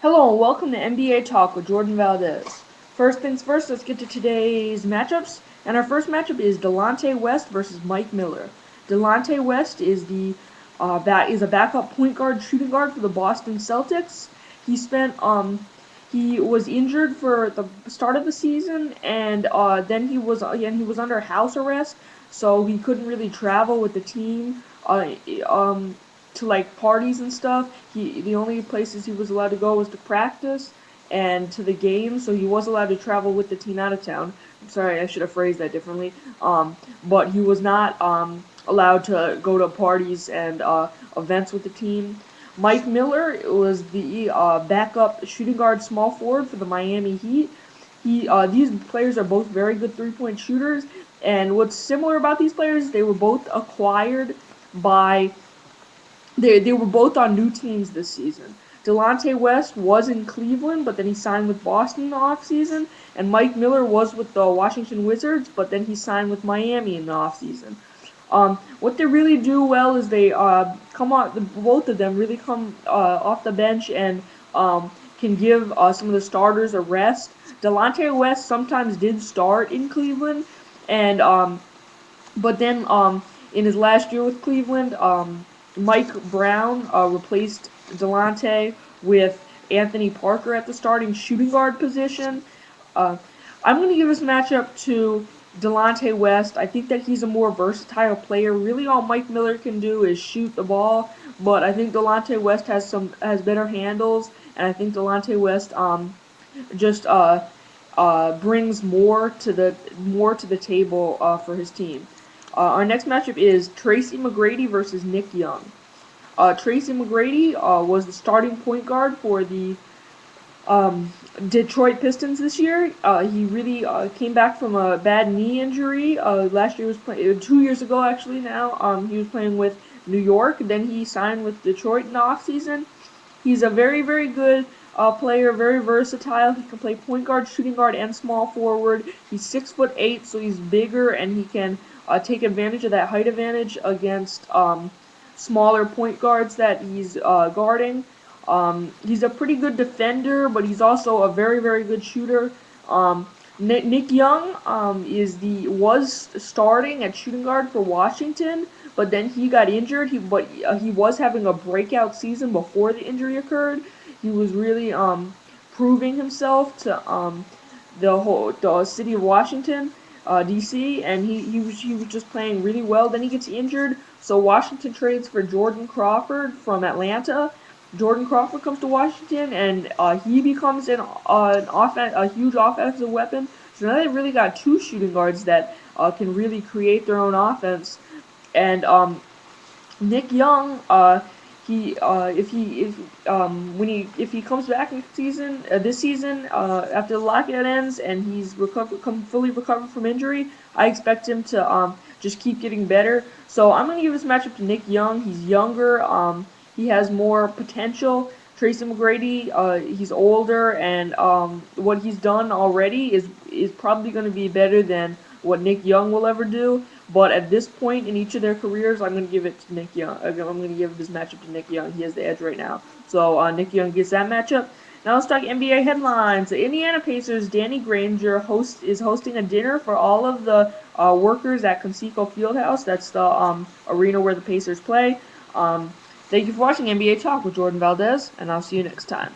Hello and welcome to NBA Talk with Jordan Valdez. First things first, let's get to today's matchups. And our first matchup is Delonte West versus Mike Miller. Delonte West is a backup point guard, shooting guard for the Boston Celtics. He was injured for the start of the season, and then he was under house arrest, so he couldn't really travel with the team. To like parties and stuff. The only places he was allowed to go was to practice and to the games, so he was allowed to travel with the team out of town. I'm sorry, I should have phrased that differently. But he was not allowed to go to parties and events with the team. Mike Miller was the backup shooting guard, small forward for the Miami Heat. These players are both very good three-point shooters, and what's similar about these players, they were both acquired by they were both on new teams this season. Delonte West was in Cleveland, but then he signed with Boston in the offseason. And Mike Miller was with the Washington Wizards, but then he signed with Miami in the offseason. What they really do well is they come out. Both of them really come off the bench and can give some of the starters a rest. Delonte West sometimes did start in Cleveland, and but then in his last year with Cleveland, Mike Brown replaced Delonte with Anthony Parker at the starting shooting guard position. Uh, I'm going to give this matchup to Delonte West. I think that he's a more versatile player. Really, all Mike Miller can do is shoot the ball, but I think Delonte West has better handles, and I think Delonte West just brings more to the table for his team. Our next matchup is Tracy McGrady versus Nick Young. Tracy McGrady was the starting point guard for the Detroit Pistons this year. He really came back from a bad knee injury. Last year was 2 years ago actually. Now he was playing with New York. Then he signed with Detroit in the offseason. He's a very very good player, very versatile. He can play point guard, shooting guard, and small forward. He's 6'8", so he's bigger and he can take advantage of that height advantage against smaller point guards that he's guarding. He's a pretty good defender, but he's also a very, very good shooter. Nick Young was starting at shooting guard for Washington, but then he got injured. He was having a breakout season before the injury occurred. He was really proving himself to the city of Washington, D.C., and he was just playing really well. Then he gets injured, so Washington trades for Jordan Crawford from Atlanta. Jordan Crawford comes to Washington, and he becomes a huge offensive weapon. So now they've really got two shooting guards that can really create their own offense. And Nick Young, he if he comes back this season after the lockout ends and he's fully recovered from injury, I expect him to just keep getting better. So I'm gonna give this matchup to Nick Young. He's younger. He has more potential. Tracy McGrady, he's older, and what he's done already is probably going to be better than what Nick Young will ever do. But at this point in each of their careers, I'm going to give it to Nick Young. I'm going to give this matchup to Nick Young. He has the edge right now. So Nick Young gets that matchup. Now let's talk NBA headlines. The Indiana Pacers' Danny Granger is hosting a dinner for all of the workers at Conseco Fieldhouse. That's the arena where the Pacers play. Thank you for watching NBA Talk with Jordan Valdez, and I'll see you next time.